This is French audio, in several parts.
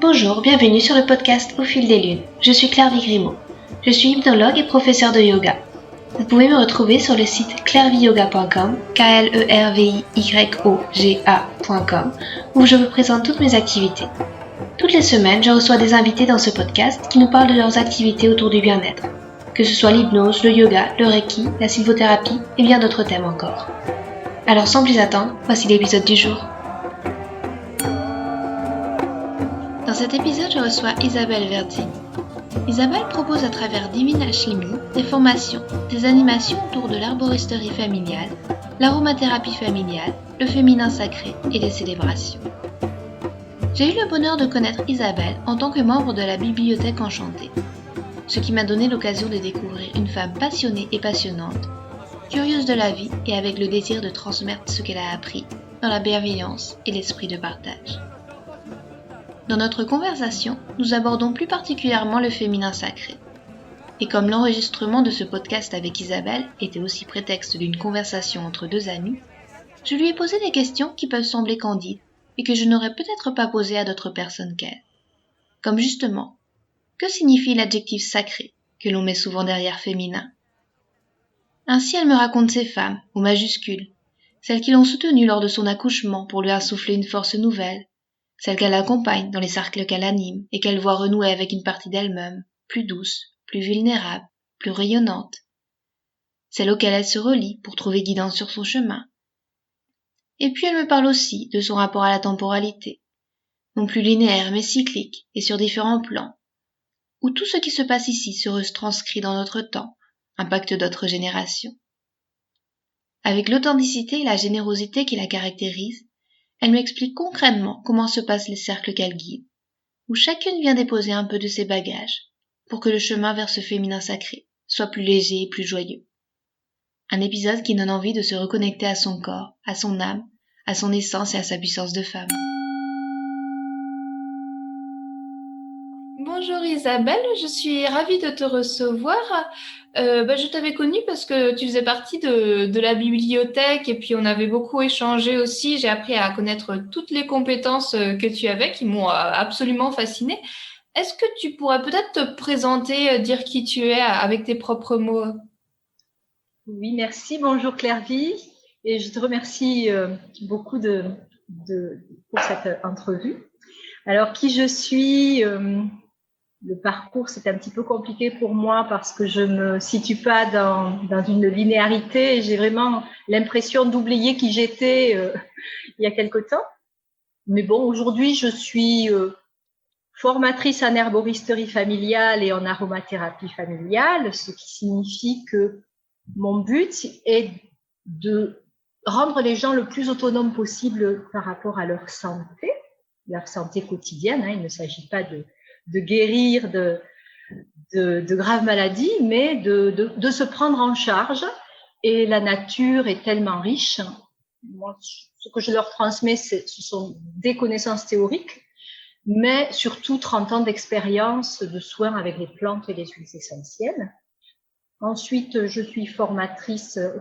Bonjour, bienvenue sur le podcast Au fil des lunes. Je suis Claire Vigrimaud. Je suis hypnologue et professeure de yoga. Vous pouvez me retrouver sur le site clairviyoga.com, KLERVIYOGA.com, où je vous présente toutes mes activités. Toutes les semaines, je reçois des invités dans ce podcast qui nous parlent de leurs activités autour du bien-être, que ce soit l'hypnose, le yoga, le reiki, la sylvothérapie et bien d'autres thèmes encore. Alors sans plus attendre, voici l'épisode du jour. Dans cet épisode, je reçois Isabelle Verdzini. Isabelle propose à travers Divine Alchimie des formations, des animations autour de l'arboristerie familiale, l'aromathérapie familiale, le féminin sacré et les célébrations. J'ai eu le bonheur de connaître Isabelle en tant que membre de la Bibliothèque Enchantée, ce qui m'a donné l'occasion de découvrir une femme passionnée et passionnante, curieuse de la vie et avec le désir de transmettre ce qu'elle a appris dans la bienveillance et l'esprit de partage. Dans notre conversation, nous abordons plus particulièrement le féminin sacré. Et comme l'enregistrement de ce podcast avec Isabelle était aussi prétexte d'une conversation entre deux amies, je lui ai posé des questions qui peuvent sembler candides et que je n'aurais peut-être pas posées à d'autres personnes qu'elle. Comme justement, que signifie l'adjectif sacré que l'on met souvent derrière féminin ? Ainsi elle me raconte ces femmes, au majuscule, celles qui l'ont soutenue lors de son accouchement pour lui insuffler une force nouvelle, celle qu'elle accompagne dans les cercles qu'elle anime et qu'elle voit renouer avec une partie d'elle-même, plus douce, plus vulnérable, plus rayonnante. Celle auquel elle se relie pour trouver guidance sur son chemin. Et puis elle me parle aussi de son rapport à la temporalité, non plus linéaire mais cyclique et sur différents plans, où tout ce qui se passe ici se retranscrit dans notre temps, impacte d'autres générations. Avec l'authenticité et la générosité qui la caractérisent, elle m'explique concrètement comment se passent les cercles qu'elle guide, où chacune vient déposer un peu de ses bagages, pour que le chemin vers ce féminin sacré soit plus léger et plus joyeux. Un épisode qui donne envie de se reconnecter à son corps, à son âme, à son essence et à sa puissance de femme. Bonjour Isabelle, je suis ravie de te recevoir. Je t'avais connue parce que tu faisais partie de la bibliothèque et puis on avait beaucoup échangé aussi. J'ai appris à connaître toutes les compétences que tu avais qui m'ont absolument fascinée. Est-ce que tu pourrais peut-être te présenter, dire qui tu es avec tes propres mots ? Oui, merci. Bonjour Clairvy. Et je te remercie beaucoup pour cette entrevue. Alors, qui je suis le parcours, c'est un petit peu compliqué pour moi parce que je me situe pas dans une linéarité et j'ai vraiment l'impression d'oublier qui j'étais il y a quelque temps. Mais bon, aujourd'hui, je suis formatrice en herboristerie familiale et en aromathérapie familiale, ce qui signifie que mon but est de rendre les gens le plus autonomes possible par rapport à leur santé quotidienne. Il ne s'agit pas de guérir de graves maladies, mais de se prendre en charge. Et la nature est tellement riche. Moi, ce que je leur transmets, ce sont des connaissances théoriques, mais surtout 30 ans d'expérience de soins avec les plantes et les huiles essentielles. Ensuite, je suis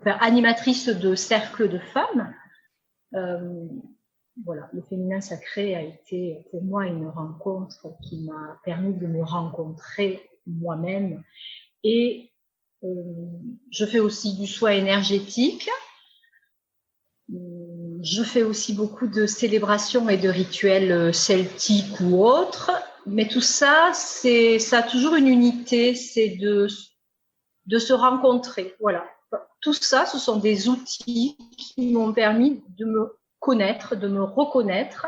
animatrice de cercles de femmes. Voilà, le féminin sacré a été pour moi une rencontre qui m'a permis de me rencontrer moi-même. Et je fais aussi du soin énergétique. Je fais aussi beaucoup de célébrations et de rituels celtiques ou autres. Mais tout ça, ça a toujours une unité, c'est de se rencontrer. Voilà. Tout ça, ce sont des outils qui m'ont permis de me connaître, de me reconnaître,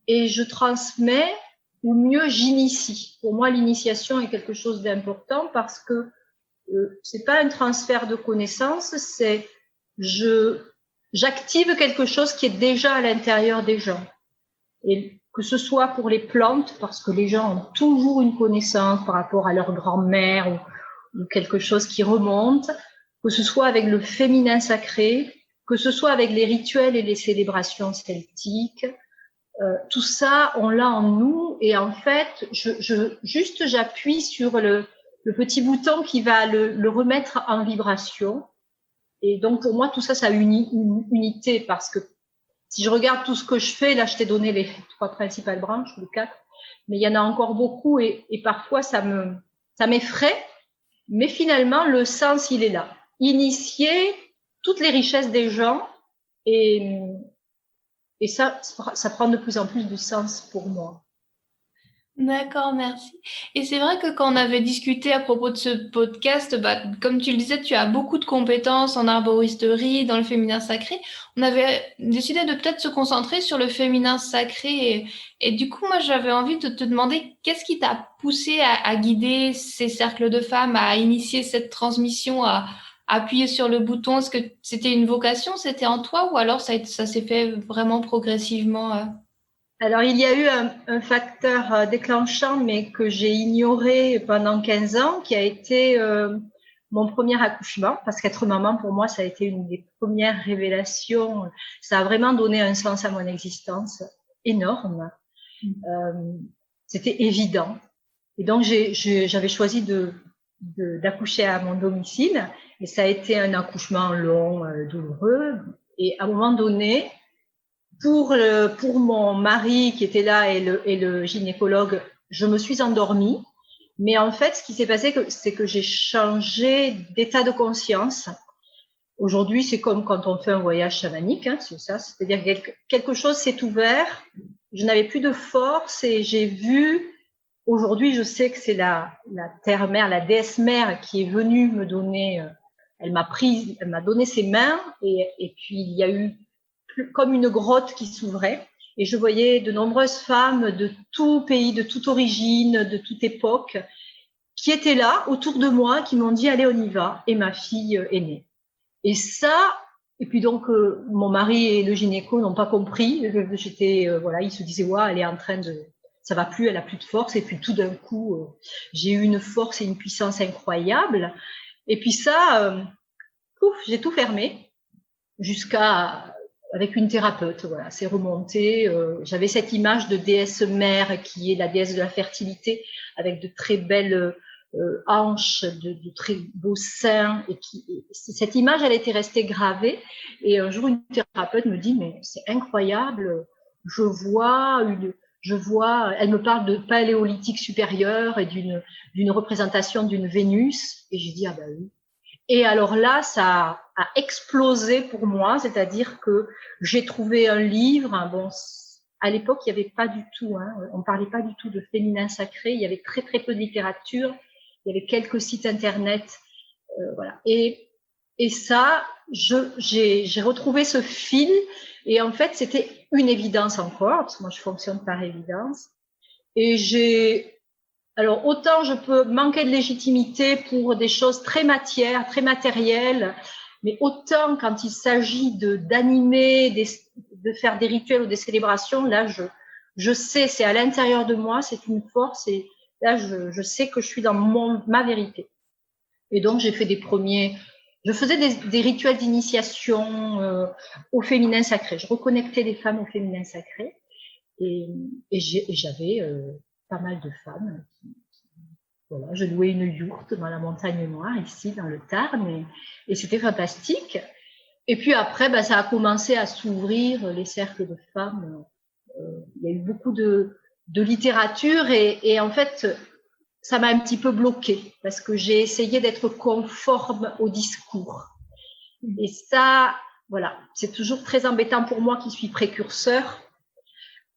et je transmets, ou mieux j'initie. Pour moi, l'initiation est quelque chose d'important parce que c'est pas un transfert de connaissances, c'est j'active quelque chose qui est déjà à l'intérieur des gens. Et que ce soit pour les plantes, parce que les gens ont toujours une connaissance par rapport à leur grand-mère ou quelque chose qui remonte, que ce soit avec le féminin sacré, que ce soit avec les rituels et les célébrations celtiques, tout ça, on l'a en nous. Et en fait, j'appuie sur le petit bouton qui va le remettre en vibration. Et donc, pour moi, tout ça, ça a une unité parce que si je regarde tout ce que je fais, là, je t'ai donné les 3 principales branches, ou les 4, mais il y en a encore beaucoup et parfois ça m'effraie. Mais finalement, le sens, il est là. Initier toutes les richesses des gens et ça prend de plus en plus de sens pour moi. D'accord, merci. Et c'est vrai que quand on avait discuté à propos de ce podcast, comme tu le disais, tu as beaucoup de compétences en arboristerie, dans le féminin sacré. On avait décidé de peut-être se concentrer sur le féminin sacré. Et du coup, moi, j'avais envie de te demander qu'est-ce qui t'a poussé à guider ces cercles de femmes, à initier cette transmission, à appuyer sur le bouton. Est-ce que c'était une vocation, c'était en toi, ou alors ça s'est fait vraiment progressivement Alors, il y a eu un facteur déclenchant, mais que j'ai ignoré pendant 15 ans, qui a été mon premier accouchement, parce qu'être maman, pour moi, ça a été une des premières révélations. Ça a vraiment donné un sens à mon existence énorme. C'était évident. Et donc, j'avais choisi d'accoucher à mon domicile, et ça a été un accouchement long, douloureux. Et à un moment donné, pour mon mari qui était là et le gynécologue, je me suis endormie. Mais en fait, ce qui s'est passé, c'est que j'ai changé d'état de conscience. Aujourd'hui, c'est comme quand on fait un voyage chamanique, hein, c'est ça. C'est-à-dire que quelque chose s'est ouvert. Je n'avais plus de force et j'ai vu. Aujourd'hui, je sais que c'est la terre-mère, la déesse-mère qui est venue me donner. Elle m'a donné ses mains et puis il y a eu comme une grotte qui s'ouvrait et je voyais de nombreuses femmes de tout pays, de toute origine, de toute époque qui étaient là autour de moi, qui m'ont dit allez on y va et ma fille est née. Et ça, et puis donc mon mari et le gynéco n'ont pas compris, voilà, ils se disaient ouais, elle est en train de, ça va plus, elle a plus de force et puis tout d'un coup j'ai eu une force et une puissance incroyable et puis ça, j'ai tout fermé jusqu'à avec une thérapeute, voilà, c'est remonté. J'avais cette image de déesse mère qui est la déesse de la fertilité, avec de très belles hanches, de très beaux seins, et cette image, elle était restée gravée. Et un jour, une thérapeute me dit, mais c'est incroyable, je vois, elle me parle de paléolithique supérieur et d'une représentation d'une Vénus. Et j'ai dit, ah ben oui. Et alors là, ça a explosé pour moi, c'est-à-dire que j'ai trouvé un livre. Bon, à l'époque, il n'y avait pas du tout, on ne parlait pas du tout de féminin sacré. Il y avait très très peu de littérature. Il y avait quelques sites internet, voilà. Et ça, j'ai retrouvé ce fil. Et en fait, c'était une évidence encore, parce que moi, je fonctionne par évidence. Et alors, autant je peux manquer de légitimité pour des choses très matières, très matérielles, mais autant quand il s'agit d'animer, de faire des rituels ou des célébrations, là, je sais, c'est à l'intérieur de moi, c'est une force, et là, je sais que je suis dans ma vérité. Et donc, je faisais des rituels d'initiation au féminin sacré. Je reconnectais les femmes au féminin sacré, et j'avais pas mal de femmes. Voilà, je louais une yourte dans la montagne noire, ici, dans le Tarn, et c'était fantastique. Et puis après, ça a commencé à s'ouvrir, les cercles de femmes. Il y a eu beaucoup de littérature, et en fait, ça m'a un petit peu bloquée, parce que j'ai essayé d'être conforme au discours. Et ça, voilà, c'est toujours très embêtant pour moi qui suis précurseur.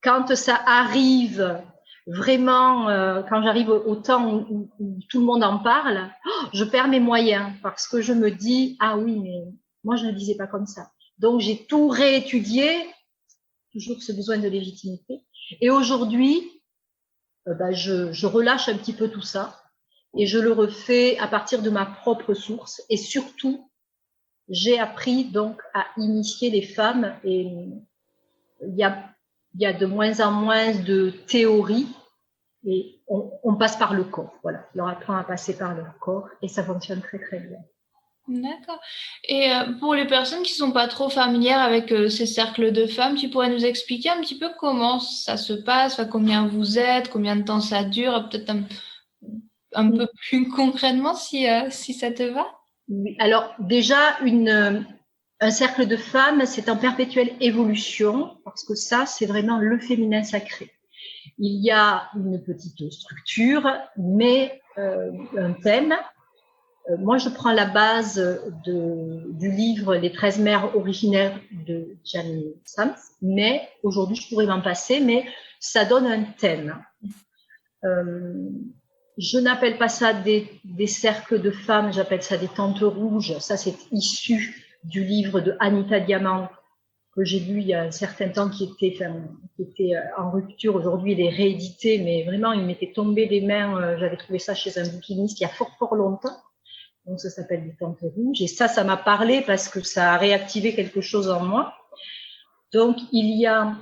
Quand ça arrive vraiment, quand j'arrive au temps où tout le monde en parle, je perds mes moyens parce que je me dis, ah oui, mais moi je ne disais pas comme ça. Donc j'ai tout réétudié, toujours ce besoin de légitimité. Et aujourd'hui, je relâche un petit peu tout ça et je le refais à partir de ma propre source. Et surtout, j'ai appris donc à initier les femmes, et il y a de moins en moins de théorie, et on passe par le corps. Voilà, on leur apprend à passer par leur corps et ça fonctionne très très bien. D'accord. Et pour les personnes qui sont pas trop familières avec ces cercles de femmes, tu pourrais nous expliquer un petit peu comment ça se passe, enfin, combien vous êtes, combien de temps ça dure, peut-être un peu plus concrètement si ça te va? Oui. Alors déjà, un cercle de femmes, c'est en perpétuelle évolution parce que ça, c'est vraiment le féminin sacré. il y a une petite structure, mais un thème. Moi, je prends la base du livre Les 13 mères originaires de Jamie Sams, mais aujourd'hui, je pourrais m'en passer, mais ça donne un thème. Je n'appelle pas ça des cercles de femmes, j'appelle ça des tentes rouges. Ça, c'est issu du livre de Anita Diamant, que j'ai lu il y a un certain temps, qui était en rupture. Aujourd'hui, il est réédité, mais vraiment, il m'était tombé des mains. J'avais trouvé ça chez un bouquiniste il y a fort longtemps. Donc, ça s'appelle des tentes rouges. Et ça m'a parlé parce que ça a réactivé quelque chose en moi. Donc, il y a...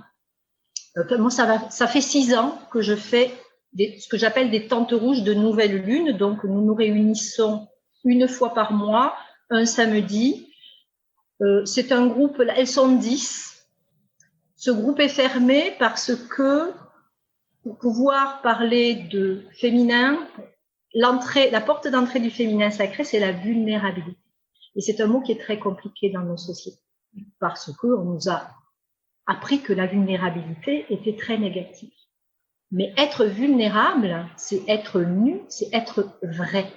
moi, ça fait 6 ans que je fais ce que j'appelle des tentes rouges de nouvelle lune. Donc, nous nous réunissons une fois par mois, un samedi. C'est un groupe, elles sont 10. Ce groupe est fermé parce que pour pouvoir parler de féminin, la porte d'entrée du féminin sacré, c'est la vulnérabilité. Et c'est un mot qui est très compliqué dans nos sociétés parce qu'on nous a appris que la vulnérabilité était très négative. Mais être vulnérable, c'est être nu, c'est être vrai.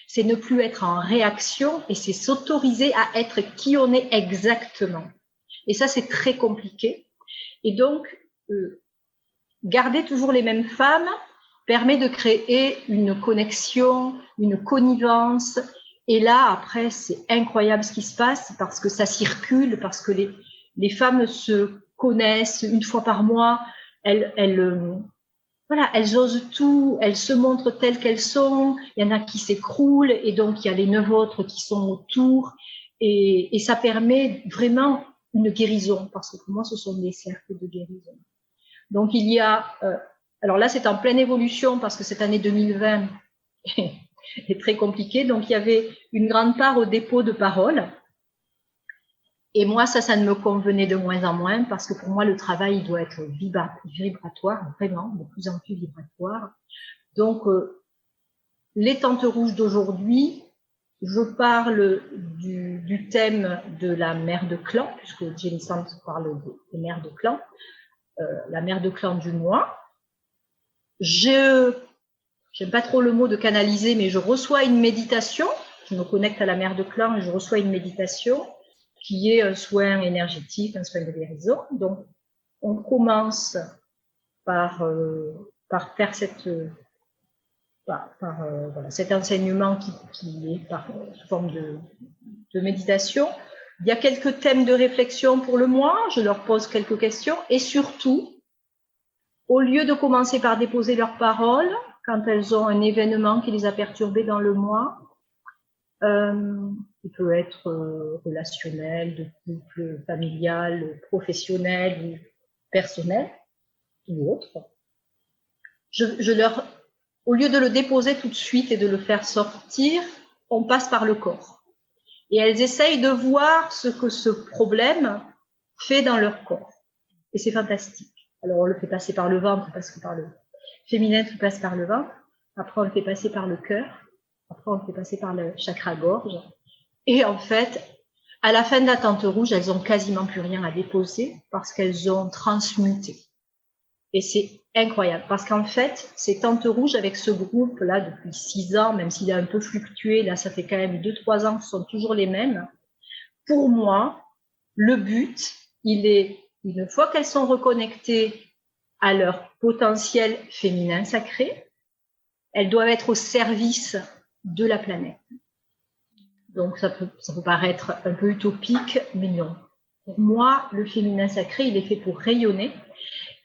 C'est ne plus être en réaction et c'est s'autoriser à être qui on est exactement. Et ça, c'est très compliqué. Et donc, garder toujours les mêmes femmes permet de créer une connexion, une connivence. Et là, après, c'est incroyable ce qui se passe parce que ça circule, parce que les femmes se connaissent une fois par mois. Elles osent tout, elles se montrent telles qu'elles sont. Il y en a qui s'écroulent et donc il y a les 9 autres qui sont autour. Et ça permet vraiment une guérison parce que pour moi, ce sont des cercles de guérison. Donc il y a... alors là, c'est en pleine évolution parce que cette année 2020 est très compliquée. Donc il y avait une grande part au dépôt de parole. Et moi, ça ne me convenait de moins en moins parce que pour moi, le travail il doit être vibratoire, vraiment, de plus en plus vibratoire. Donc, les tentes rouges d'aujourd'hui, je parle du thème de la mère de clan, puisque Jamie Sams parle des mères de clan, la mère de clan du mois. J'aime pas trop le mot de canaliser, mais je reçois une méditation. Je me connecte à la mère de clan et je reçois une méditation qui est un soin énergétique, un soin de guérison. Donc, on commence par faire cet enseignement qui est sous forme de méditation. Il y a quelques thèmes de réflexion pour le mois, je leur pose quelques questions et surtout, au lieu de commencer par déposer leurs paroles, quand elles ont un événement qui les a perturbées dans le mois, il peut être relationnel, de couple, familial, professionnel ou personnel ou autre. Au lieu de le déposer tout de suite et de le faire sortir, on passe par le corps. Et elles essayent de voir ce que ce problème fait dans leur corps. Et c'est fantastique. Alors on le fait passer par le ventre parce que par le féminin qui passe par le ventre. Après on le fait passer par le cœur. Après on le fait passer par le chakra gorge. Et en fait, à la fin de la tente rouge, elles ont quasiment plus rien à déposer parce qu'elles ont transmuté. Et c'est incroyable parce qu'en fait, ces tentes rouges avec ce groupe-là depuis 6 ans, même s'il a un peu fluctué, là ça fait quand même 2-3 ans que ce sont toujours les mêmes. Pour moi, le but, il est, une fois qu'elles sont reconnectées à leur potentiel féminin sacré, elles doivent être au service de la planète. Donc ça peut paraître un peu utopique, mais non. Pour moi, le féminin sacré, il est fait pour rayonner.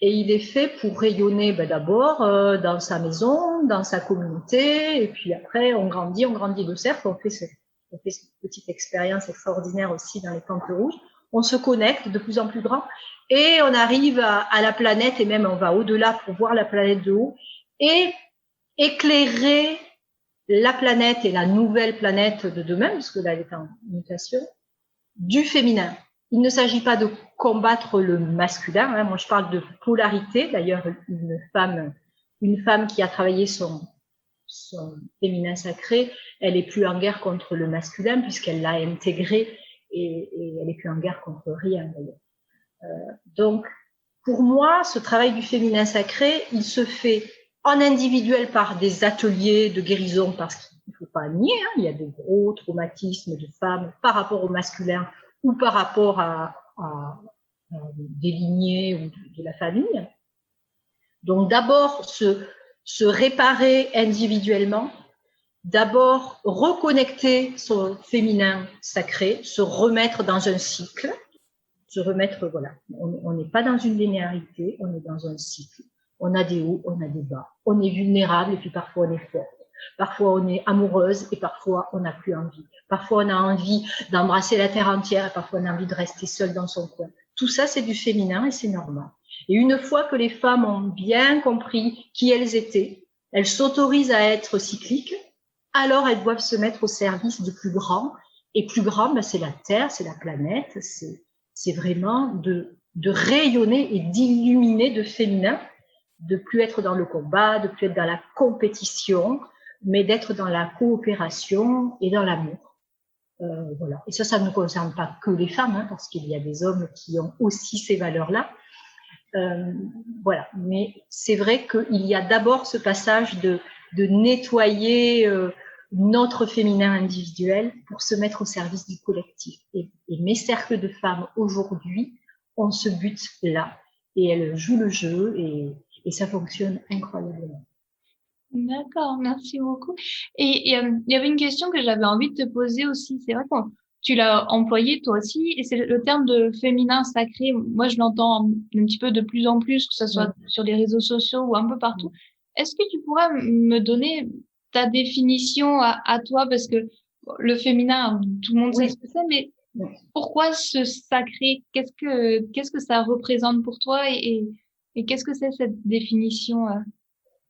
Et il est fait pour rayonner d'abord dans sa maison, dans sa communauté, et puis après on grandit de cercle, on fait cette petite expérience extraordinaire aussi dans les tentes rouges, on se connecte de plus en plus grand, et on arrive à la planète, et même on va au-delà pour voir la planète de haut, et éclairer la planète et la nouvelle planète de demain, parce que là elle est en mutation, du féminin. Il ne s'agit pas de combattre le masculin. Hein. Moi, je parle de polarité. D'ailleurs, une femme qui a travaillé son féminin sacré, elle est plus en guerre contre le masculin puisqu'elle l'a intégré et elle est plus en guerre contre rien. Donc, pour moi, ce travail du féminin sacré, il se fait en individuel par des ateliers de guérison, parce qu'il ne faut pas nier, hein, il y a de gros traumatismes de femmes par rapport au masculin ou par rapport à des lignées ou de la famille. Donc d'abord se réparer individuellement, d'abord reconnecter son féminin sacré, se remettre dans un cycle, se remettre, voilà, on n'est pas dans une linéarité, on est dans un cycle. On a des hauts, on a des bas. On est vulnérable et puis parfois on est forte. Parfois on est amoureuse et parfois on n'a plus envie. Parfois on a envie d'embrasser la terre entière et parfois on a envie de rester seule dans son coin. Tout ça, c'est du féminin et c'est normal. Et une fois que les femmes ont bien compris qui elles étaient, elles s'autorisent à être cycliques, alors elles doivent se mettre au service du plus grand. Et plus grand, ben, c'est la Terre, c'est la planète, c'est vraiment de rayonner et d'illuminer de féminin, de plus être dans le combat, de plus être dans la compétition, mais d'être dans la coopération et dans l'amour. Voilà. Et ça ne concerne pas que les femmes, hein, parce qu'il y a des hommes qui ont aussi ces valeurs-là. Voilà. Mais c'est vrai qu'il y a d'abord ce passage de nettoyer notre féminin individuel pour se mettre au service du collectif. Et mes cercles de femmes aujourd'hui ont ce but-là. Et elles jouent le jeu et ça fonctionne incroyablement. D'accord, merci beaucoup. Et il y avait une question que j'avais envie de te poser aussi. C'est vrai que tu l'as employé toi aussi, et c'est le terme de féminin sacré. Moi, je l'entends un petit peu de plus en plus, que ce soit sur les réseaux sociaux ou un peu partout. Est-ce que tu pourrais me donner ta définition à toi, parce que le féminin, tout le monde sait ce que c'est, mais pourquoi ce sacré? Qu'est-ce que ça représente pour toi et qu'est-ce que c'est cette définition?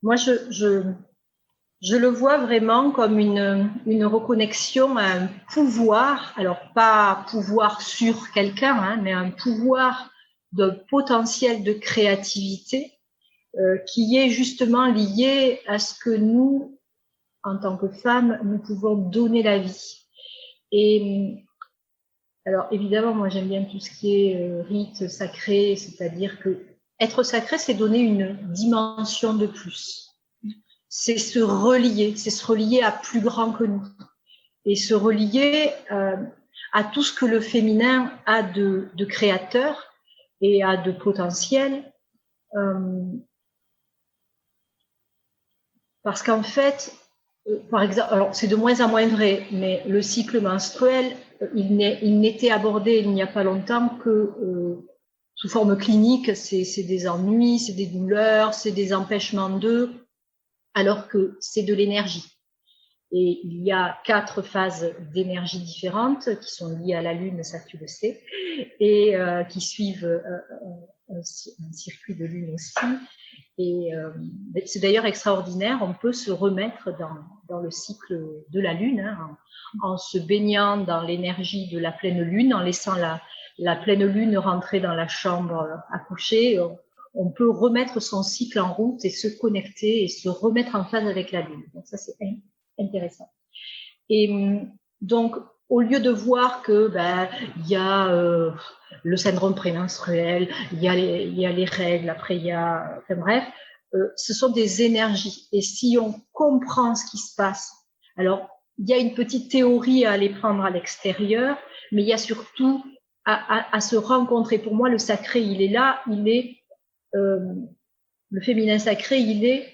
Moi, je le vois vraiment comme une reconnexion à un pouvoir, alors pas pouvoir sur quelqu'un, hein, mais un pouvoir de potentiel de créativité qui est justement lié à ce que nous, en tant que femmes, nous pouvons donner la vie. Et alors évidemment, moi j'aime bien tout ce qui est rite sacré, c'est-à-dire que être sacré, c'est donner une dimension de plus. C'est se relier à plus grand que nous. Et se relier à tout ce que le féminin a de créateur et a de potentiel. Parce qu'en fait, par exemple, alors c'est de moins en moins vrai, mais le cycle menstruel, il n'était abordé il n'y a pas longtemps que sous forme clinique, c'est des ennuis, c'est des douleurs, c'est des empêchements d'eux, alors que c'est de l'énergie. Et il y a 4 phases d'énergie différentes qui sont liées à la Lune, ça tu le sais, et qui suivent un circuit de Lune aussi. Et c'est d'ailleurs extraordinaire, on peut se remettre dans le cycle de la Lune, hein, en se baignant dans l'énergie de la pleine Lune, en laissant la pleine Lune rentrer dans la chambre à coucher. On peut remettre son cycle en route et se connecter et se remettre en phase avec la Lune. Donc ça, c'est intéressant. Et donc, au lieu de voir que il y a le syndrome prémenstruel, il y a les règles, après il y a, enfin bref, ce sont des énergies. Et si on comprend ce qui se passe, alors il y a une petite théorie à aller prendre à l'extérieur, mais il y a surtout à se rencontrer. Pour moi, le sacré, il est là, le féminin sacré, il est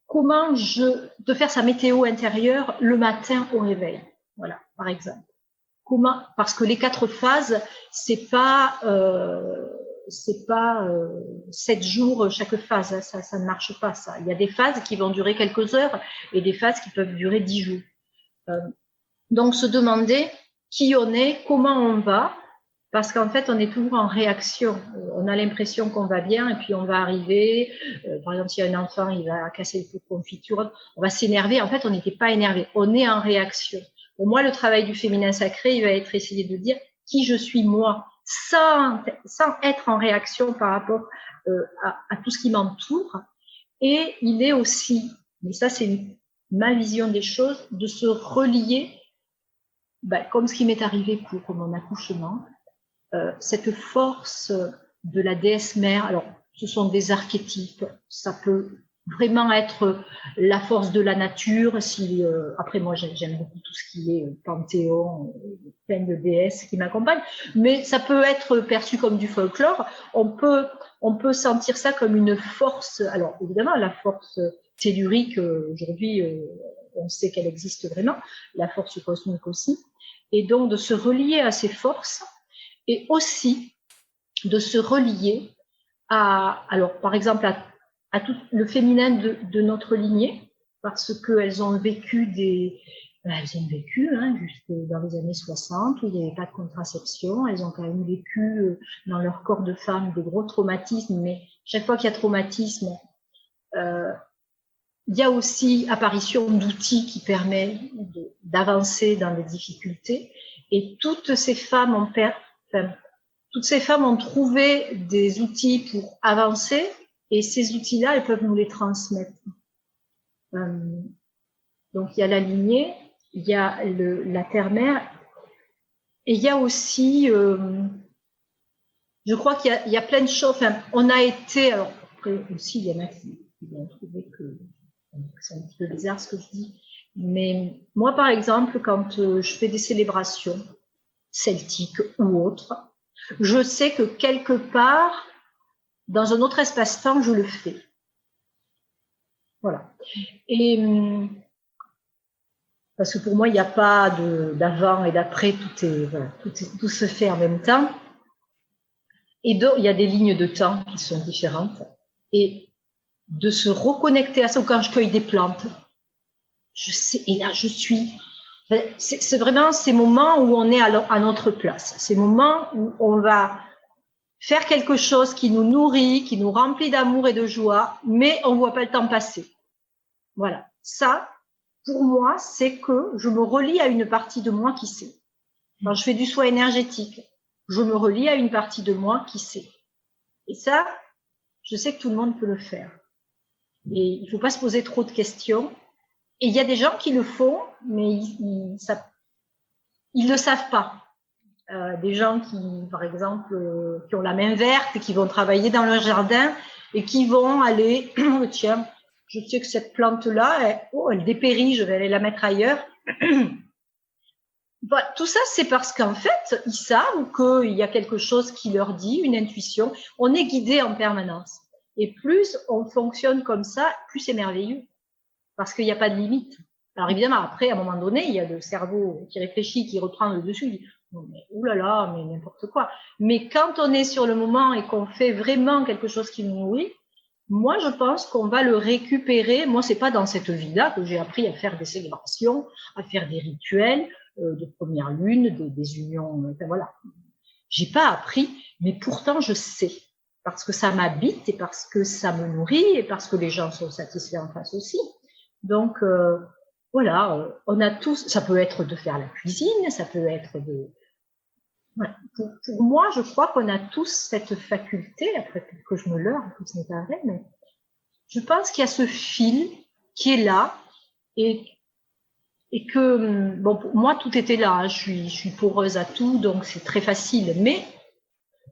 comment de faire sa météo intérieure le matin au réveil. Voilà, par exemple. Comment, parce que les 4 phases, c'est pas 7 jours chaque phase, hein, ça ne marche pas ça. Il y a des phases qui vont durer quelques heures et des phases qui peuvent durer 10 jours. Donc se demander qui on est, comment on va, parce qu'en fait on est toujours en réaction. On a l'impression qu'on va bien et puis on va arriver, par exemple s'il y a un enfant, il va casser le pot de confiture, on va s'énerver. En fait on n'était pas énervé, on est en réaction. Pour moi, le travail du féminin sacré, il va être essayer de dire qui je suis moi, sans être en réaction par rapport à tout ce qui m'entoure. Et il est aussi, mais ça c'est ma vision des choses, de se relier, comme ce qui m'est arrivé pour mon accouchement, cette force de la déesse mère. Alors, ce sont des archétypes. Ça peut vraiment être la force de la nature. Si après, moi, j'aime beaucoup tout ce qui est panthéon, plein de déesses qui m'accompagnent. Mais ça peut être perçu comme du folklore. On peut sentir ça comme une force. Alors, évidemment, la force tellurique, aujourd'hui, on sait qu'elle existe vraiment. La force cosmique aussi. Et donc, de se relier à ces forces et aussi de se relier à, alors, par exemple, à tout le féminin de notre lignée, parce qu'elles ont vécu jusque dans les années 60, où il n'y avait pas de contraception. Elles ont quand même vécu dans leur corps de femme des gros traumatismes, mais chaque fois qu'il y a traumatisme, il y a aussi apparition d'outils qui permettent d'avancer dans les difficultés. Et toutes ces femmes ont trouvé des outils pour avancer, et ces outils-là, elles peuvent nous les transmettre. Donc, il y a la lignée, il y a la terre-mère, et il y a aussi, je crois qu'il y a plein de choses. Enfin, on a été, alors après aussi, il y en a qui vont trouver que c'est un petit peu bizarre ce que je dis, mais moi, par exemple, quand je fais des célébrations celtiques ou autres, je sais que quelque part, dans un autre espace-temps, je le fais. Voilà. Et parce que pour moi, il n'y a pas d'avant et d'après, tout se fait en même temps. Et donc, il y a des lignes de temps qui sont différentes. Et de se reconnecter à ça, ou quand je cueille des plantes, je sais, et là, je suis. C'est vraiment ces moments où on est à notre place. Ces moments où on va faire quelque chose qui nous nourrit, qui nous remplit d'amour et de joie, mais on ne voit pas le temps passer. Voilà. Ça, pour moi, c'est que je me relie à une partie de moi qui sait. Quand je fais du soin énergétique, je me relie à une partie de moi qui sait. Et ça, je sais que tout le monde peut le faire. Et il ne faut pas se poser trop de questions. Et il y a des gens qui le font, mais ils ne le savent pas. Des gens qui, par exemple, qui ont la main verte et qui vont travailler dans leur jardin et qui vont aller, tiens, je sais que cette plante-là, elle dépérit, je vais aller la mettre ailleurs. Voilà, tout ça, c'est parce qu'en fait, ils savent qu'il y a quelque chose qui leur dit, une intuition. On est guidé en permanence. Et plus on fonctionne comme ça, plus c'est merveilleux. Parce qu'il n'y a pas de limite. Alors évidemment, après, à un moment donné, il y a le cerveau qui réfléchit, qui reprend le dessus, il dit non, mais oulala, mais n'importe quoi. Mais quand on est sur le moment et qu'on fait vraiment quelque chose qui nous nourrit, moi, je pense qu'on va le récupérer. Moi, c'est pas dans cette vie-là que j'ai appris à faire des célébrations, à faire des rituels de première lune, des unions. Enfin, voilà. J'ai pas appris, mais pourtant, je sais. Parce que ça m'habite et parce que ça me nourrit et parce que les gens sont satisfaits en face aussi. Donc, voilà, on a tous, ça peut être de faire la cuisine, ça peut être de... Voilà. Pour moi, je crois qu'on a tous cette faculté, après que je me leurre, que ce n'est pas vrai, mais je pense qu'il y a ce fil qui est là et que, bon, pour moi, tout était là, hein, je suis poreuse à tout, donc c'est très facile, mais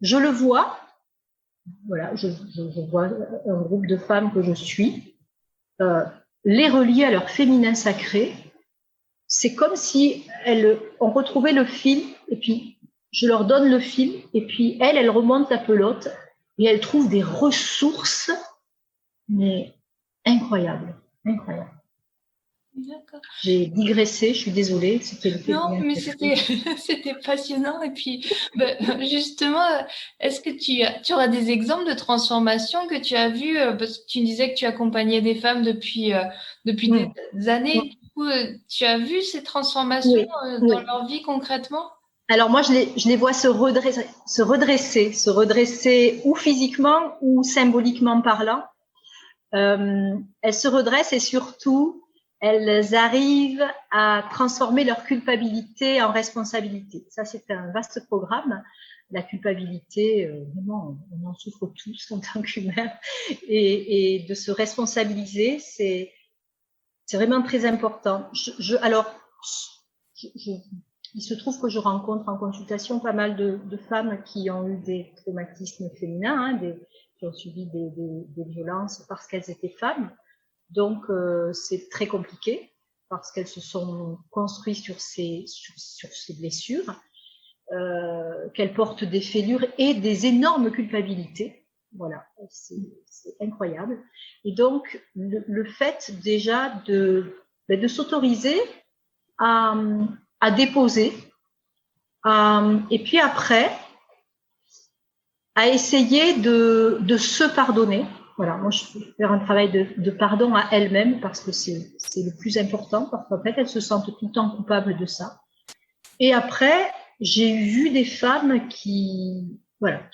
je le vois, voilà, je vois un groupe de femmes que je suis, les relier à leur féminin sacré, c'est comme si on retrouvait le fil, et puis je leur donne le fil, et puis elle remonte la pelote, et elle trouve des ressources, mais incroyables, incroyables. D'accord. J'ai digressé, je suis désolée. Non, mais c'était passionnant. Et puis, justement, est-ce que tu auras des exemples de transformations que tu as vues, parce que tu disais que tu accompagnais des femmes depuis des années. Du coup, tu as vu ces transformations dans leur vie concrètement? Alors moi, je les vois se redresser ou physiquement ou symboliquement parlant. Elles se redressent et surtout, elles arrivent à transformer leur culpabilité en responsabilité. Ça, c'est un vaste programme. La culpabilité, vraiment, on en souffre tous en tant qu'humains. Et de se responsabiliser, c'est vraiment très important. il se trouve que je rencontre en consultation pas mal de femmes qui ont eu des traumatismes féminins, qui ont subi des violences parce qu'elles étaient femmes. Donc, c'est très compliqué parce qu'elles se sont construites sur ces blessures, qu'elles portent des fêlures et des énormes culpabilités. Voilà, c'est incroyable. Et donc, le fait déjà de s'autoriser à déposer, et puis après, à essayer de se pardonner. Voilà, moi je peux faire un travail de pardon à elle-même parce que c'est le plus important, parce qu'en fait elles se sentent tout le temps coupables de ça. Et après, j'ai vu des femmes qui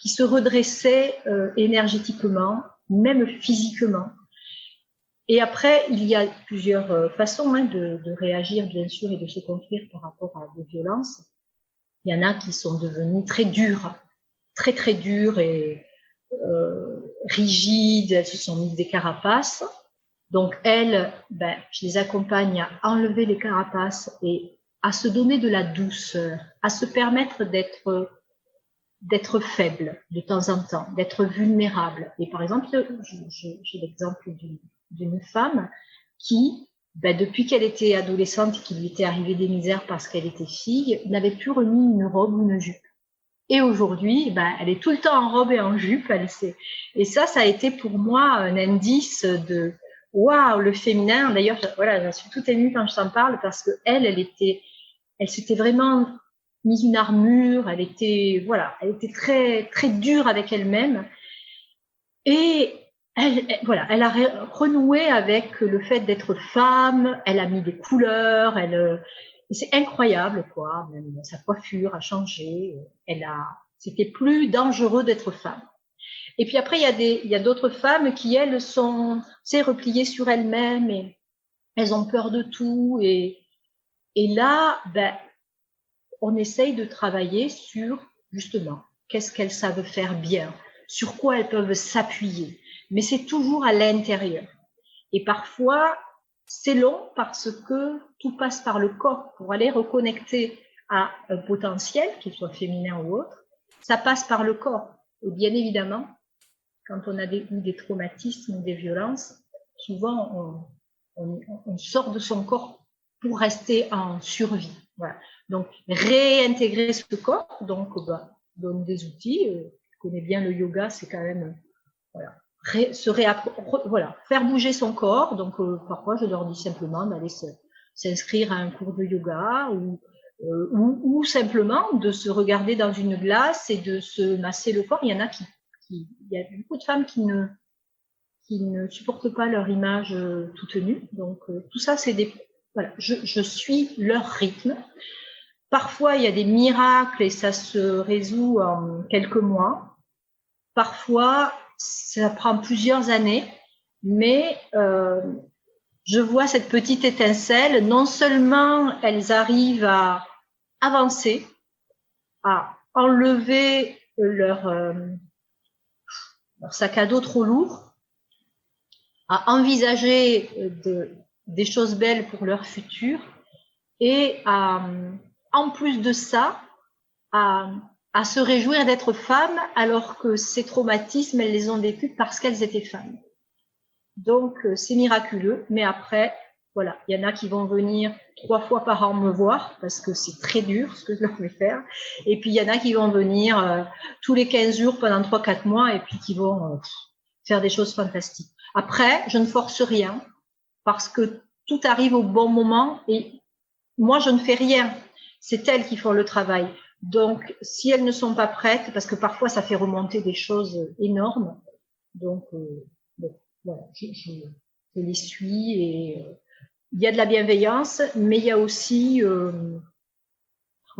se redressaient énergétiquement, même physiquement. Et après, il y a plusieurs façons de réagir, bien sûr, et de se construire par rapport à des violences. Il y en a qui sont devenues très dures, très dures et rigides, elles se sont mises des carapaces. Donc elles, je les accompagne à enlever les carapaces et à se donner de la douceur, à se permettre d'être faible de temps en temps, d'être vulnérable. Et par exemple, j'ai l'exemple d'une femme qui, depuis qu'elle était adolescente et qu'il lui était arrivé des misères parce qu'elle était fille, n'avait plus remis une robe ou une jupe. Et aujourd'hui, elle est tout le temps en robe et en jupe. Et ça a été pour moi un indice de waouh, le féminin. D'ailleurs, je suis toute émue quand je t'en parle parce que elle s'était vraiment mise une armure. Elle était très très dure avec elle-même. Et elle a renoué avec le fait d'être femme. Elle a mis des couleurs. C'est incroyable, quoi. Même sa coiffure a changé. C'était plus dangereux d'être femme. Et puis après, il y a d'autres femmes qui, elles, sont, repliées sur elles-mêmes et elles ont peur de tout. Et là, on essaye de travailler sur, justement, qu'est-ce qu'elles savent faire bien, sur quoi elles peuvent s'appuyer. Mais c'est toujours à l'intérieur. Et parfois, c'est long parce que tout passe par le corps pour aller reconnecter à un potentiel, qu'il soit féminin ou autre. Ça passe par le corps. Et bien évidemment, quand on a eu des traumatismes ou des violences, souvent on sort de son corps pour rester en survie. Voilà. Donc, réintégrer ce corps, donc donne des outils. Je connais bien le yoga, c'est quand même faire bouger son corps. Donc parfois je leur dis simplement d'aller s'inscrire à un cours de yoga ou simplement de se regarder dans une glace et de se masser le corps. Il y en a il y a beaucoup de femmes qui ne supportent pas leur image toute nue. Donc tout ça, c'est je suis leur rythme. Parfois il y a des miracles et ça se résout en quelques mois. Parfois ça prend plusieurs années, mais je vois cette petite étincelle. Non seulement elles arrivent à avancer, à enlever leur sac à dos trop lourd, à envisager des choses belles pour leur futur et en plus de ça, à se réjouir d'être femmes alors que ces traumatismes, elles les ont vécus parce qu'elles étaient femmes. Donc, c'est miraculeux. Mais après, il y en a qui vont venir 3 fois par an me voir parce que c'est très dur ce que je leur fais faire. Et puis, il y en a qui vont venir tous les 15 jours pendant 3-4 mois et puis qui vont faire des choses fantastiques. Après, je ne force rien parce que tout arrive au bon moment et moi, je ne fais rien. C'est elles qui font le travail. Donc, si elles ne sont pas prêtes, parce que parfois ça fait remonter des choses énormes, donc je les suis et il y a de la bienveillance, mais il y a aussi,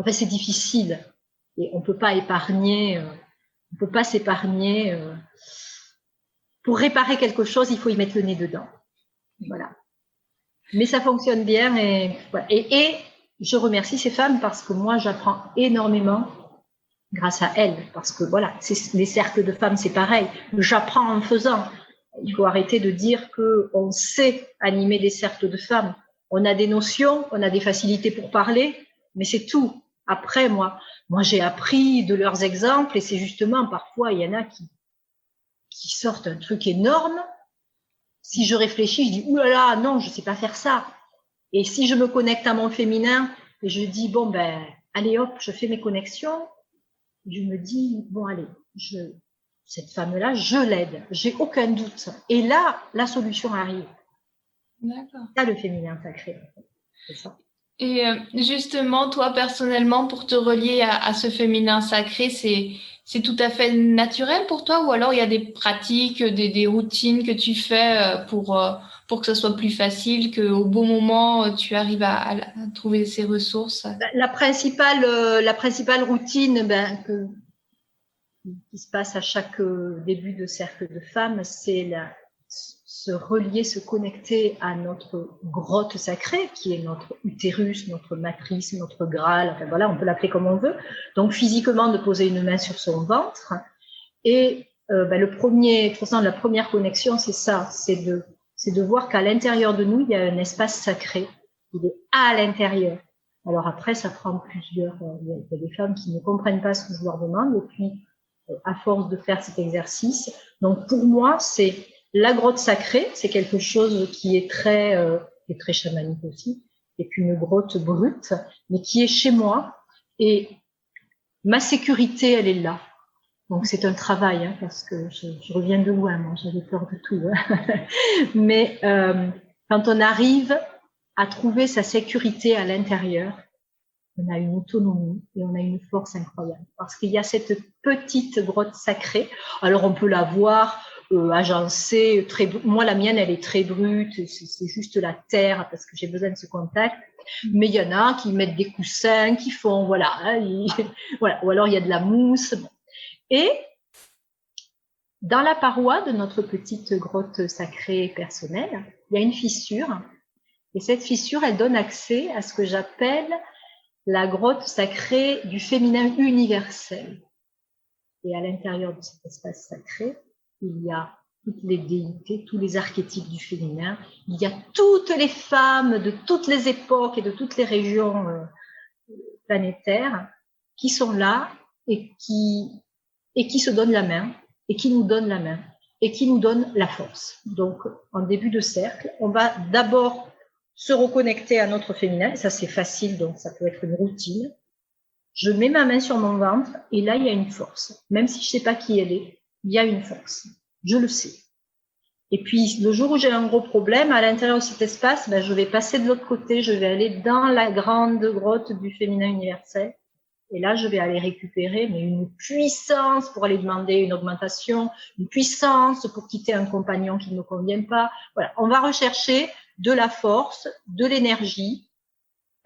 c'est difficile et on peut pas s'épargner. Pour réparer quelque chose, il faut y mettre le nez dedans. Voilà. Mais ça fonctionne bien et je remercie ces femmes parce que moi, j'apprends énormément grâce à elles. Parce que les cercles de femmes, c'est pareil. J'apprends en faisant. Il faut arrêter de dire qu'on sait animer des cercles de femmes. On a des notions, on a des facilités pour parler, mais c'est tout. Après, moi, j'ai appris de leurs exemples et c'est justement, parfois, il y en a qui sortent un truc énorme. Si je réfléchis, je dis, ouh là là, non, je sais pas faire ça. Et si je me connecte à mon féminin et je dis, bon, ben, allez hop, je fais mes connexions, je me dis, bon, allez, cette femme-là, je l'aide, j'ai aucun doute. Et là, la solution arrive. D'accord. C'est ça le féminin sacré. C'est ça. Et justement, toi, personnellement, pour te relier à ce féminin sacré, c'est tout à fait naturel pour toi ou alors il y a des pratiques, des routines que tu fais pour que ça soit plus facile, qu'au bon moment, tu arrives à trouver ces ressources? La principale routine qui se passe à chaque début de cercle de femmes, c'est se relier, se connecter à notre grotte sacrée, qui est notre utérus, notre matrice, notre Graal, enfin voilà, on peut l'appeler comme on veut. Donc physiquement, de poser une main sur son ventre. Et la première connexion, c'est ça, c'est de voir qu'à l'intérieur de nous, il y a un espace sacré. Il est à l'intérieur. Alors après, ça prend plusieurs. Il y a des femmes qui ne comprennent pas ce que je leur demande, et puis à force de faire cet exercice. Donc pour moi, c'est la grotte sacrée, c'est quelque chose qui est très chamanique aussi, et puis une grotte brute, mais qui est chez moi. Et ma sécurité, elle est là. Donc c'est un travail, hein, parce que je reviens de loin, moi, j'avais peur de tout. Hein. Mais quand on arrive à trouver sa sécurité à l'intérieur, on a une autonomie et on a une force incroyable. Parce qu'il y a cette petite grotte sacrée. Alors on peut la voir agencée, moi la mienne elle est très brute, c'est juste la terre parce que j'ai besoin de ce contact. Mais il y en a qui mettent des coussins, qui font, voilà, hein, voilà. Ou alors il y a de la mousse. Et dans la paroi de notre petite grotte sacrée personnelle, il y a une fissure. Et cette fissure, elle donne accès à ce que j'appelle la grotte sacrée du féminin universel. Et à l'intérieur de cet espace sacré, il y a toutes les déités, tous les archétypes du féminin. Il y a toutes les femmes de toutes les époques et de toutes les régions planétaires qui sont là et qui se donnent la main, et qui nous donnent la main, et qui nous donnent la force. Donc, en début de cercle, on va d'abord se reconnecter à notre féminin, et ça c'est facile, donc ça peut être une routine. Je mets ma main sur mon ventre, et là il y a une force. Même si je sais pas qui elle est, il y a une force. Je le sais. Et puis, le jour où j'ai un gros problème, à l'intérieur de cet espace, je vais passer de l'autre côté, je vais aller dans la grande grotte du féminin universel. Et là, je vais aller récupérer une puissance pour aller demander une augmentation, une puissance pour quitter un compagnon qui ne me convient pas. Voilà, on va rechercher de la force, de l'énergie,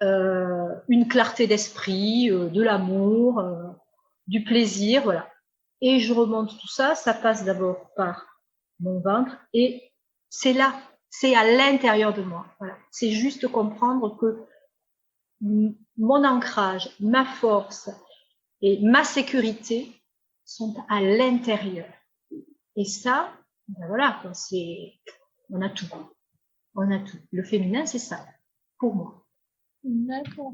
une clarté d'esprit, de l'amour, du plaisir, voilà. Et je remonte tout ça, ça passe d'abord par mon ventre et c'est là, c'est à l'intérieur de moi. Voilà. C'est juste comprendre que mon ancrage, ma force et ma sécurité sont à l'intérieur. Et ça, voilà, on a tout. On a tout. Le féminin, c'est ça, pour moi. D'accord.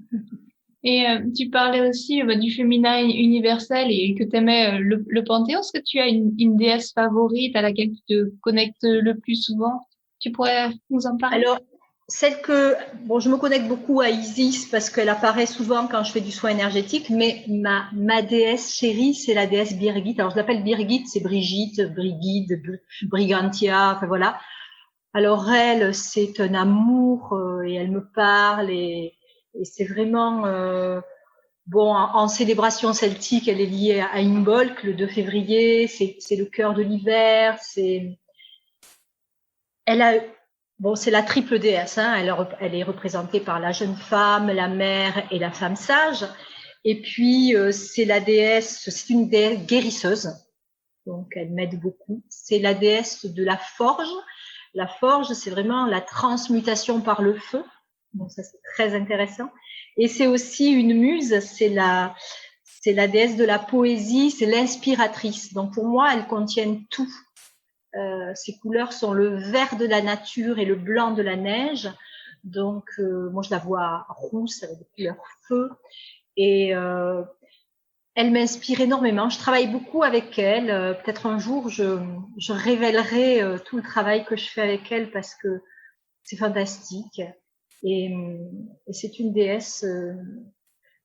Et tu parlais aussi du féminin universel et que tu aimais le Panthéon. Est-ce que tu as une déesse favorite à laquelle tu te connectes le plus souvent? Tu pourrais nous en parler? Alors, je me connecte beaucoup à Isis parce qu'elle apparaît souvent quand je fais du soin énergétique, mais ma déesse chérie, c'est la déesse Birgit. Alors, je l'appelle Birgit, c'est Brigitte, Brigide, Brigantia, enfin voilà. Alors, elle, c'est un amour et elle me parle et c'est vraiment... en célébration celtique, elle est liée à Imbolc, le 2 février, c'est le cœur de l'hiver, c'est la triple déesse, hein, elle est représentée par la jeune femme, la mère et la femme sage. Et puis, c'est une déesse guérisseuse, donc elle m'aide beaucoup. C'est la déesse de la forge. La forge, c'est vraiment la transmutation par le feu. Donc ça, c'est très intéressant. Et c'est aussi une muse, c'est la déesse de la poésie, c'est l'inspiratrice. Donc pour moi, elles contiennent tout. Ces couleurs sont le vert de la nature et le blanc de la neige. Donc moi, je la vois rousse avec des couleurs feu. Et elle m'inspire énormément. Je travaille beaucoup avec elle. Peut-être un jour, je révélerai tout le travail que je fais avec elle parce que c'est fantastique. Et c'est une déesse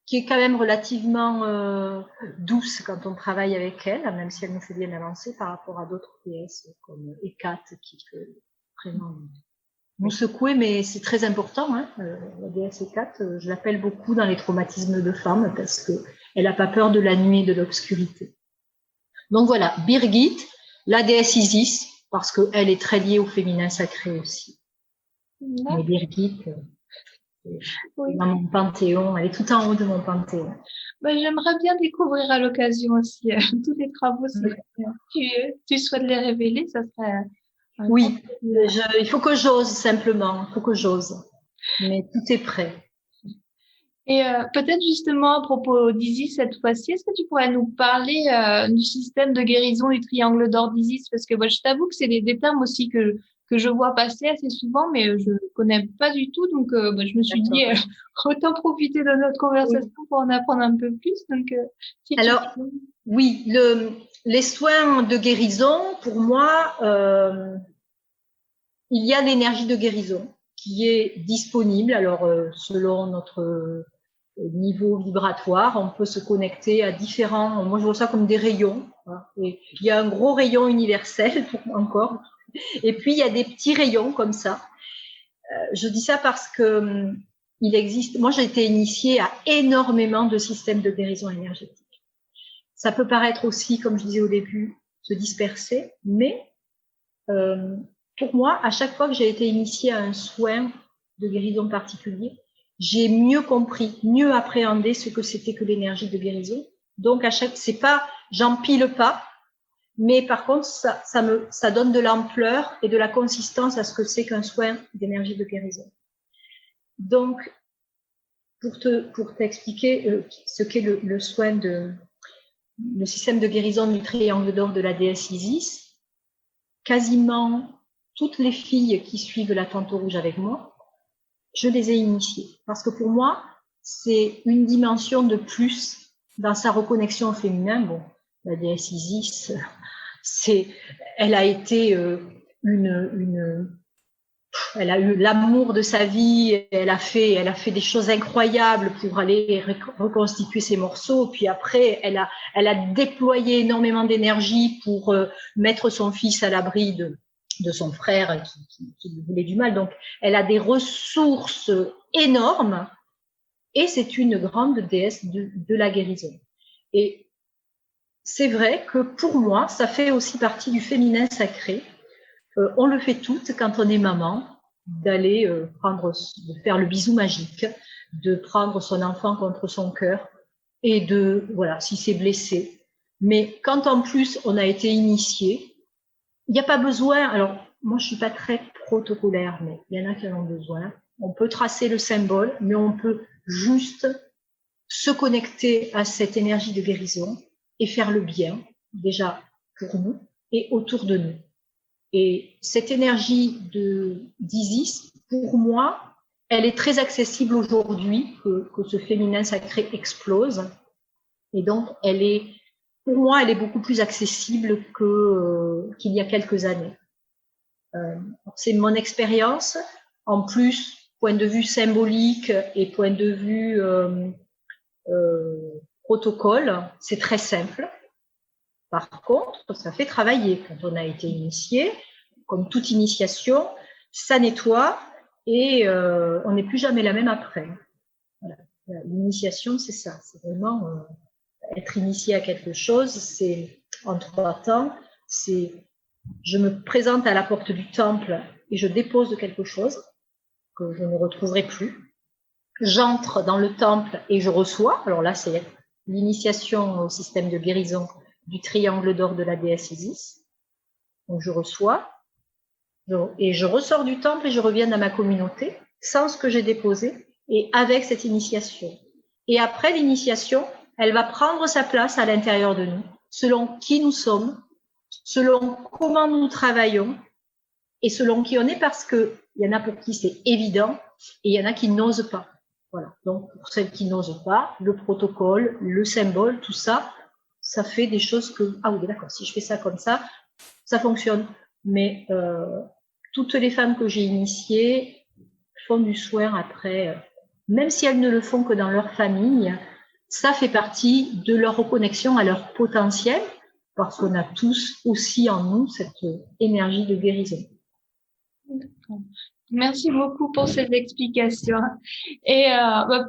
qui est quand même relativement douce quand on travaille avec elle, même si elle nous fait bien avancer par rapport à d'autres déesses comme Hécate qui peut vraiment nous secouer, mais c'est très important. Hein. La déesse Hécate, je l'appelle beaucoup dans les traumatismes de femmes parce que elle n'a pas peur de la nuit et de l'obscurité. Donc voilà, Birgit, la déesse Isis, parce qu'elle est très liée au féminin sacré aussi. Mais Birgit, Oui. dans mon panthéon, elle est tout en haut de mon panthéon. J'aimerais bien découvrir à l'occasion aussi tous les travaux. Tu souhaites les révéler, ça serait oui, il faut que j'ose simplement, il faut que j'ose. Mais tout est prêt. Et peut-être justement à propos d'Isis cette fois-ci, est-ce que tu pourrais nous parler du système de guérison du triangle d'or d'Isis? Parce que je t'avoue que c'est des termes aussi que je vois passer assez souvent, mais je connais pas du tout. Donc je me suis dit autant profiter de notre conversation pour en apprendre un peu plus. Donc si alors oui, les soins de guérison, pour moi, il y a l'énergie de guérison qui est disponible. Alors selon notre niveau vibratoire, on peut se connecter à différents, moi je vois ça comme des rayons, hein, et il y a un gros rayon universel pour moi encore, et puis il y a des petits rayons comme ça. Je dis ça parce que il existe, moi j'ai été initiée à énormément de systèmes de guérison énergétique. Ça peut paraître aussi, comme je disais au début, se disperser, mais pour moi, à chaque fois que j'ai été initiée à un soin de guérison particulier, j'ai mieux compris, mieux appréhendé ce que c'était que l'énergie de guérison. Donc, c'est pas, j'empile pas, mais par contre, ça donne de l'ampleur et de la consistance à ce que c'est qu'un soin d'énergie de guérison. Donc, pour t'expliquer ce qu'est le soin le système de guérison du triangle d'or de la déesse Isis, quasiment toutes les filles qui suivent la Tente Rouge avec moi, je les ai initiées. Parce que pour moi, c'est une dimension de plus dans sa reconnexion au féminin. Bon, la déesse Isis, elle a été elle a eu l'amour de sa vie, elle a fait des choses incroyables pour aller reconstituer ses morceaux. Puis après, elle a déployé énormément d'énergie pour mettre son fils à l'abri de son frère qui lui voulait du mal. Donc, elle a des ressources énormes et c'est une grande déesse de la guérison. Et c'est vrai que pour moi, ça fait aussi partie du féminin sacré. On le fait toutes quand on est maman, d'aller de faire le bisou magique, de prendre son enfant contre son cœur et voilà, si c'est blessé. Mais quand en plus on a été initié, il n'y a pas besoin, alors moi je suis pas très protocolaire, mais il y en a qui en ont besoin. On peut tracer le symbole, mais on peut juste se connecter à cette énergie de guérison et faire le bien, déjà pour nous et autour de nous. Et cette énergie d'Isis, pour moi, elle est très accessible aujourd'hui que ce féminin sacré explose. Et donc, pour moi, elle est beaucoup plus accessible qu'il y a quelques années. C'est mon expérience. En plus, point de vue symbolique et point de vue protocole, c'est très simple. Par contre, ça fait travailler. Quand on a été initié, comme toute initiation, ça nettoie et on n'est plus jamais la même après. Voilà. L'initiation, c'est ça. C'est vraiment être initié à quelque chose. C'est en 3 temps. C'est je me présente à la porte du temple et je dépose quelque chose que je ne retrouverai plus. J'entre dans le temple et je reçois. Alors là, c'est l'initiation au système de guérison du triangle d'or de la déesse Isis. Donc je reçois et je ressors du temple et je reviens dans ma communauté sans ce que j'ai déposé et avec cette initiation. Et après l'initiation, elle va prendre sa place à l'intérieur de nous, selon qui nous sommes, selon comment nous travaillons et selon qui on est, parce qu'il y en a pour qui c'est évident et il y en a qui n'osent pas. Voilà. Donc, pour celles qui n'osent pas, le protocole, le symbole, tout ça, ça fait des choses que, ah oui, d'accord, si je fais ça comme ça fonctionne. Mais toutes les femmes que j'ai initiées font du soin après, même si elles ne le font que dans leur famille, ça fait partie de leur reconnexion à leur potentiel, parce qu'on a tous aussi en nous cette énergie de guérison. Merci beaucoup pour ces explications. Et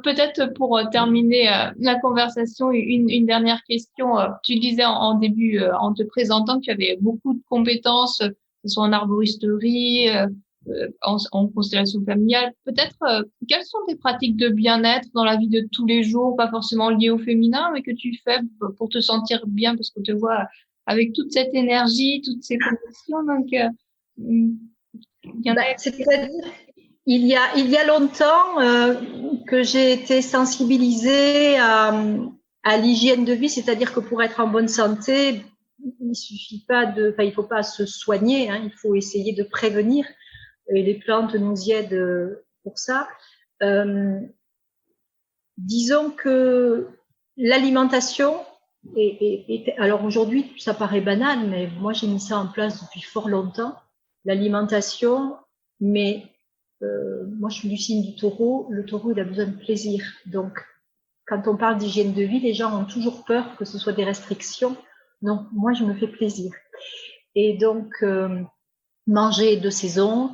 peut-être pour terminer la conversation, une dernière question. Tu disais en début, en te présentant, que tu avais beaucoup de compétences, que ce soit en arboristerie, en constellation familiale. Peut-être, quelles sont tes pratiques de bien-être dans la vie de tous les jours, pas forcément liées au féminin, mais que tu fais pour te sentir bien, parce qu'on te voit avec toute cette énergie, toutes ces connexions. Donc, c'est-à-dire, il y a longtemps que j'ai été sensibilisée à l'hygiène de vie, c'est-à-dire que pour être en bonne santé, il suffit pas il faut pas se soigner, hein, il faut essayer de prévenir. Et les plantes nous y aident pour ça. Disons que l'alimentation alors aujourd'hui, ça paraît banal, mais moi j'ai mis ça en place depuis fort longtemps. L'alimentation, mais moi je suis du signe du taureau, le taureau il a besoin de plaisir. Donc quand on parle d'hygiène de vie, les gens ont toujours peur que ce soit des restrictions. Donc moi je me fais plaisir. Et donc manger de saison,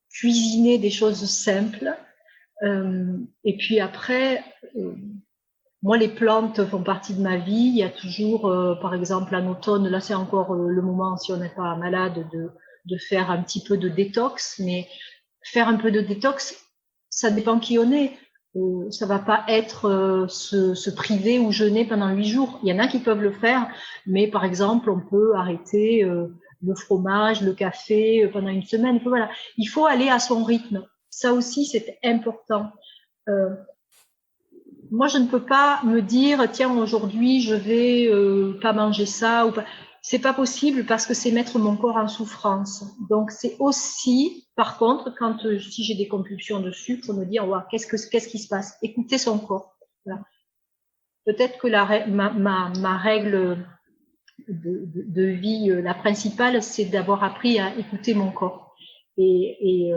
cuisiner des choses simples, et puis après moi, les plantes font partie de ma vie. Il y a toujours, par exemple, en automne, là c'est encore le moment, si on n'est pas malade, de faire un petit peu de détox. Mais faire un peu de détox, ça dépend qui on est. Ça va pas être se priver ou jeûner pendant 8 jours. Il y en a qui peuvent le faire, mais par exemple, on peut arrêter le fromage, le café pendant une semaine. Voilà. Il faut aller à son rythme. Ça aussi, c'est important. Moi, je ne peux pas me dire, tiens, aujourd'hui, je vais pas manger ça ou pas. C'est pas possible parce que c'est mettre mon corps en souffrance. Donc, c'est aussi, par contre, quand si j'ai des compulsions de sucre, me dire, ouais, qu'est-ce qui se passe? Écouter son corps. Voilà. Peut-être que ma règle de vie, la principale, c'est d'avoir appris à écouter mon corps et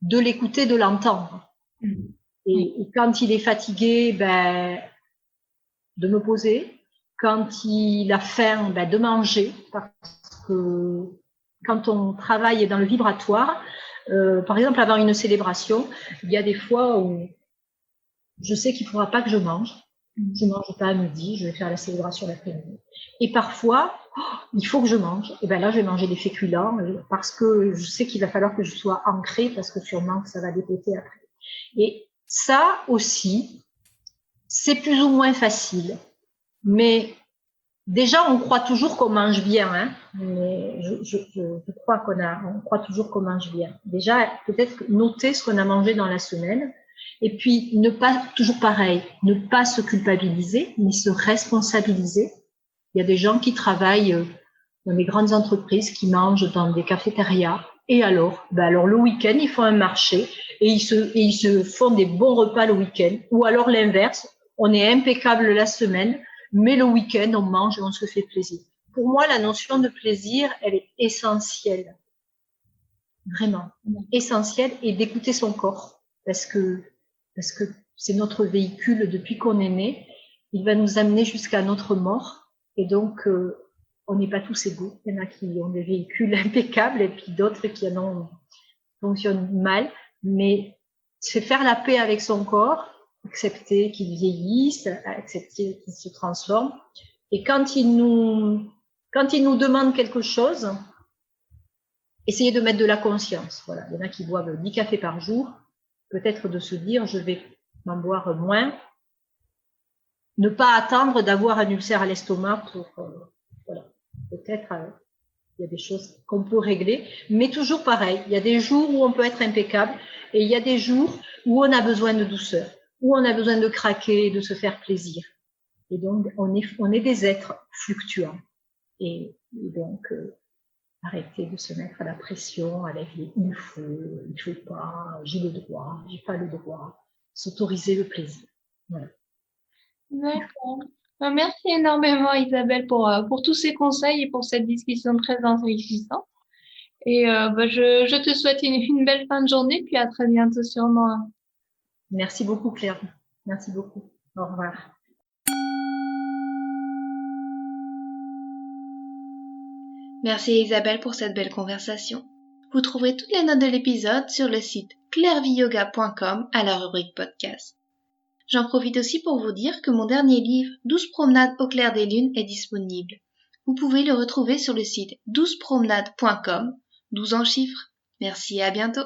de l'écouter, de l'entendre. Et quand il est fatigué, ben, de me poser. Quand il a faim, ben, de manger. Parce que quand on travaille dans le vibratoire, par exemple, avant une célébration, il y a des fois où je sais qu'il ne faudra pas que je mange. Je ne mange pas à midi, je vais faire la célébration l'après-midi. Et parfois, il faut que je mange. Et ben là, je vais manger des féculents parce que je sais qu'il va falloir que je sois ancrée parce que sûrement ça va dépoter après. Et ça aussi, c'est plus ou moins facile. Mais déjà, on croit toujours qu'on mange bien. Hein, mais je crois on croit toujours qu'on mange bien. Déjà, peut-être noter ce qu'on a mangé dans la semaine. Et puis, ne pas, toujours pareil, ne pas se culpabiliser, mais se responsabiliser. Il y a des gens qui travaillent dans des grandes entreprises, qui mangent dans des cafétérias. Et alors, ben alors le week-end, ils font un marché et ils se font des bons repas le week-end. Ou alors l'inverse, on est impeccable la semaine, mais le week-end, on mange et on se fait plaisir. Pour moi, la notion de plaisir, elle est essentielle. Vraiment, essentielle, et d'écouter son corps. Parce que c'est notre véhicule depuis qu'on est né. Il va nous amener jusqu'à notre mort. Et donc, on n'est pas tous égaux. Il y en a qui ont des véhicules impeccables et puis d'autres qui fonctionnent mal. Mais c'est faire la paix avec son corps, accepter qu'il vieillisse, accepter qu'il se transforme. Et quand il nous demande quelque chose, essayer de mettre de la conscience. Voilà. Il y en a qui boivent 10 cafés par jour. Peut-être de se dire, je vais m'en boire moins. Ne pas attendre d'avoir un ulcère à l'estomac pour... voilà. Peut-être il y a des choses qu'on peut régler, mais toujours pareil. Il y a des jours où on peut être impeccable et il y a des jours où on a besoin de douceur, où on a besoin de craquer, de se faire plaisir. Et donc, on est des êtres fluctuants. Et donc, arrêter de se mettre à la pression, à la vie, il faut pas, j'ai le droit, j'ai pas le droit, s'autoriser le plaisir. Voilà. D'accord. Merci énormément Isabelle pour tous ces conseils et pour cette discussion très enrichissante. Et je te souhaite une belle fin de journée, puis à très bientôt sûrement. Merci beaucoup Claire. Merci beaucoup. Au revoir. Merci à Isabelle pour cette belle conversation. Vous trouverez toutes les notes de l'épisode sur le site clairviyoga.com à la rubrique podcast. J'en profite aussi pour vous dire que mon dernier livre 12 promenades au clair des lunes est disponible. Vous pouvez le retrouver sur le site 12promenades.com, 12 en chiffres. Merci et à bientôt.